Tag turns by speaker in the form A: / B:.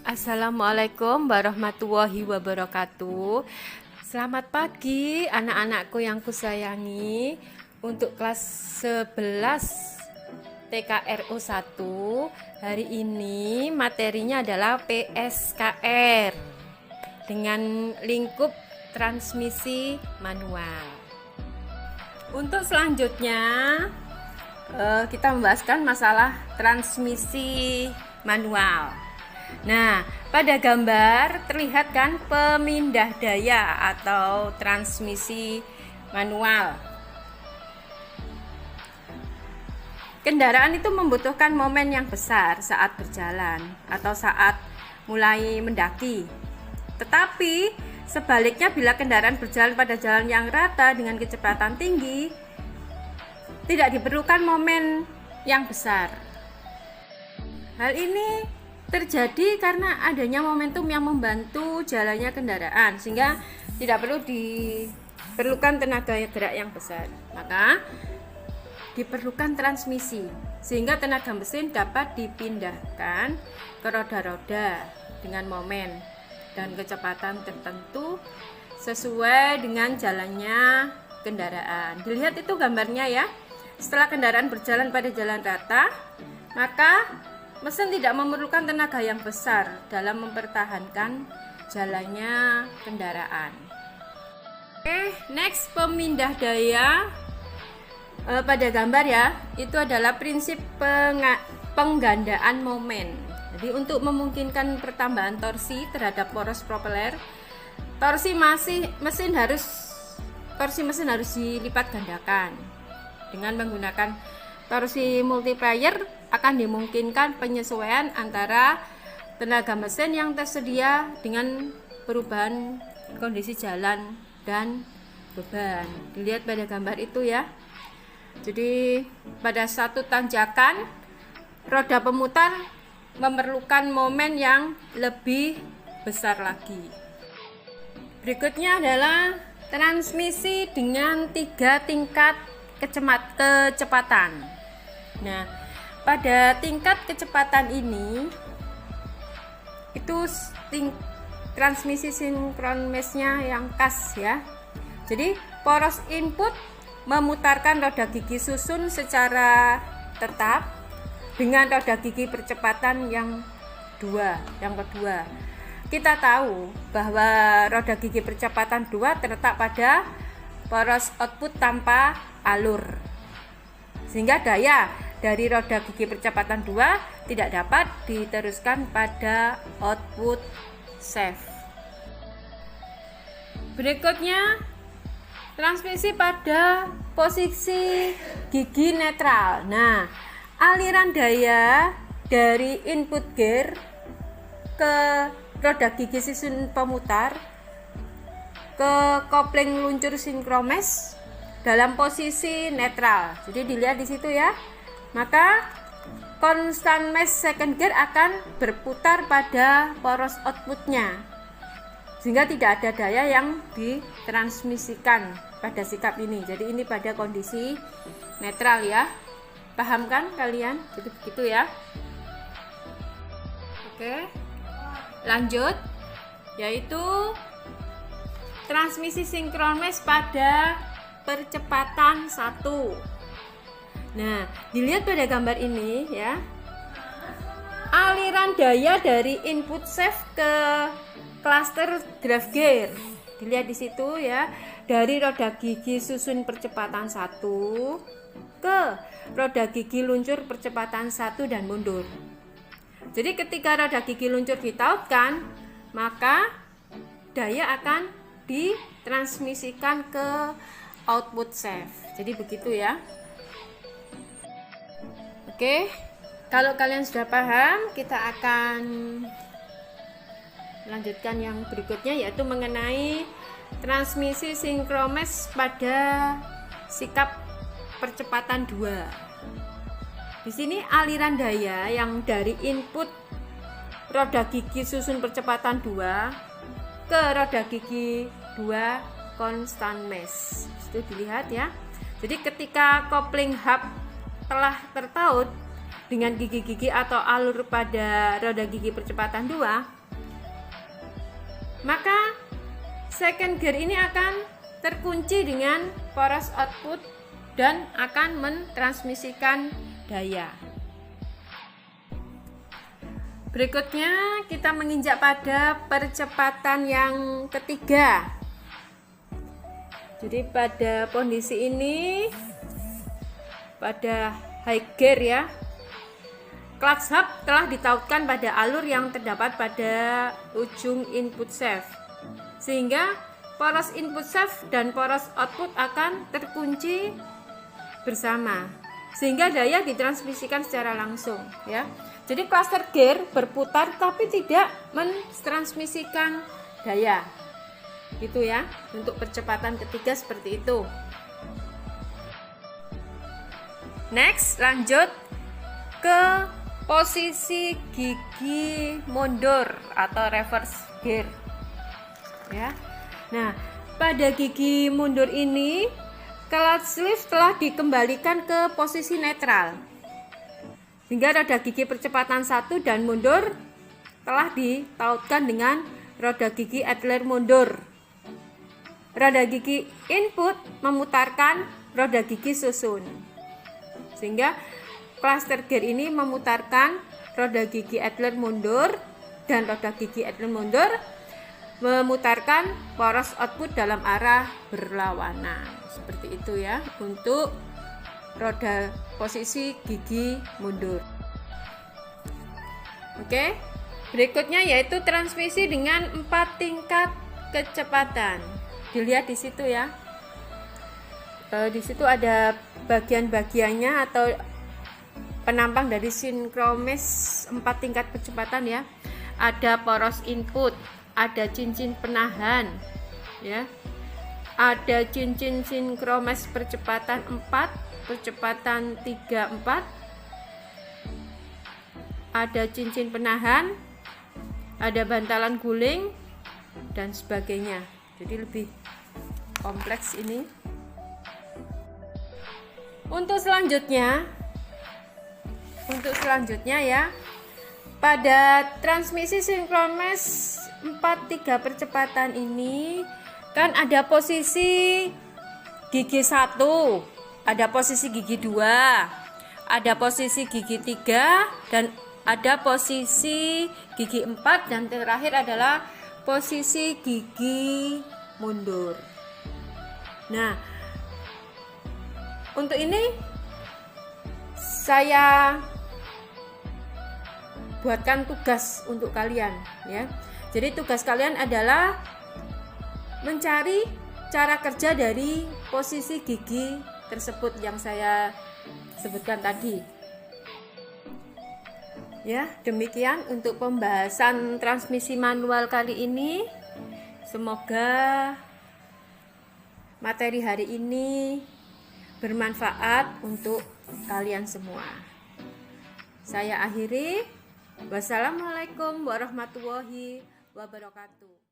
A: Assalamualaikum warahmatullahi wabarakatuh. Selamat pagi anak-anakku yang kusayangi. Untuk kelas 11 TKRO 1, hari ini materinya adalah PSKR dengan lingkup transmisi manual. Untuk selanjutnya kita membahaskan masalah transmisi manual. Nah, pada gambar terlihat kan pemindah daya atau transmisi manual. Kendaraan itu membutuhkan momen yang besar saat berjalan atau saat mulai mendaki. Tetapi sebaliknya, bila kendaraan berjalan pada jalan yang rata dengan kecepatan tinggi, tidak diperlukan momen yang besar. Hal ini terjadi karena adanya momentum yang membantu jalannya kendaraan, sehingga tidak perlu diperlukan tenaga gerak yang besar. Maka diperlukan transmisi, sehingga tenaga mesin dapat dipindahkan ke roda-roda dengan momen dan kecepatan tertentu sesuai dengan jalannya kendaraan. Dilihat itu gambarnya ya. Setelah kendaraan berjalan pada jalan rata, maka mesin tidak memerlukan tenaga yang besar dalam mempertahankan jalannya kendaraan. Next, pemindah daya pada gambar ya, itu adalah prinsip penggandaan momen. Jadi untuk memungkinkan pertambahan torsi terhadap poros propeller, torsi mesin harus dilipat gandakan. Dengan menggunakan torsi multiplier akan dimungkinkan penyesuaian antara tenaga mesin yang tersedia dengan perubahan kondisi jalan dan beban. Dilihat pada gambar itu ya. Jadi pada satu tanjakan, roda pemutar memerlukan momen yang lebih besar lagi. Berikutnya adalah transmisi dengan 3 tingkat kecepatan. Nah, pada tingkat kecepatan ini itu transmisi sinkronisnya yang khas ya. Jadi poros input memutarkan roda gigi susun secara tetap dengan roda gigi percepatan yang kedua. Kita tahu bahwa roda gigi percepatan 2 terletak pada poros output tanpa alur, sehingga daya dari roda gigi percepatan 2 tidak dapat diteruskan pada output shaft. Berikutnya, transmisi pada posisi gigi netral. Nah, aliran daya dari input gear ke roda gigi susun pemutar ke kopling luncur sinkromes dalam posisi netral. Jadi dilihat di situ ya. Maka konstan mass second gear akan berputar pada poros outputnya, sehingga tidak ada daya yang ditransmisikan pada sikap ini. Jadi ini pada kondisi netral ya. Paham kan kalian? Jadi begitu ya. Oke. Lanjut, yaitu transmisi sinkronis pada percepatan 1. Nah, dilihat pada gambar ini ya. Aliran daya dari input shaft ke cluster drive gear. Dilihat di situ ya, dari roda gigi susun percepatan 1 ke roda gigi luncur percepatan 1 dan mundur. Jadi ketika roda gigi luncur ditautkan, maka daya akan ditransmisikan ke output shaft. Jadi begitu ya. Oke, kalau kalian sudah paham, kita akan lanjutkan yang berikutnya, yaitu mengenai transmisi sinkronis pada sikap percepatan 2. Di sini aliran daya yang dari input roda gigi susun percepatan 2 ke roda gigi 2 konstan mass. Itu dilihat ya. Jadi ketika kopling hub telah tertaut, dengan gigi-gigi atau alur pada roda gigi percepatan 2, maka second gear ini akan terkunci dengan poros output dan akan mentransmisikan daya. Berikutnya kita menginjak pada percepatan yang ketiga. Jadi pada kondisi ini, pada high gear ya, clutch hub telah ditautkan pada alur yang terdapat pada ujung input shaft, sehingga poros input shaft dan poros output akan terkunci bersama, sehingga daya ditransmisikan secara langsung ya. Jadi cluster gear berputar tapi tidak mentransmisikan daya. Gitu ya. Untuk percepatan ketiga seperti itu. Next, lanjut ke posisi gigi mundur atau reverse gear. Ya. Nah, pada gigi mundur ini clutch sleeve telah dikembalikan ke posisi netral, hingga roda gigi percepatan 1 dan mundur telah ditautkan dengan roda gigi idler mundur. Roda gigi input memutarkan roda gigi susun, sehingga cluster gear ini memutarkan roda gigi idler mundur dan roda gigi idler mundur memutarkan poros output dalam arah berlawanan. Seperti itu ya untuk roda posisi gigi mundur. Oke, berikutnya yaitu transmisi dengan 4 tingkat kecepatan. Dilihat di situ ya. Di situ ada bagian-bagiannya atau penampang dari sinkromes 4 tingkat kecepatan ya. Ada poros input, ada cincin penahan ya. Ada cincin sinkromes percepatan 4, percepatan 3, 4, ada cincin penahan, ada bantalan guling dan sebagainya. Jadi lebih kompleks ini. Untuk selanjutnya ya, pada transmisi sinkromes 4-3 percepatan ini kan ada posisi gigi 1, ada posisi gigi 2, ada posisi gigi 3, dan ada posisi gigi 4, dan terakhir adalah posisi gigi mundur. Nah, untuk ini saya buatkan tugas untuk kalian ya. Jadi tugas kalian adalah mencari cara kerja dari posisi gigi tersebut yang saya sebutkan tadi. Ya, demikian untuk pembahasan transmisi manual kali ini. Semoga materi hari ini bermanfaat untuk kalian semua. Saya akhiri. Wassalamualaikum warahmatullahi wabarakatuh.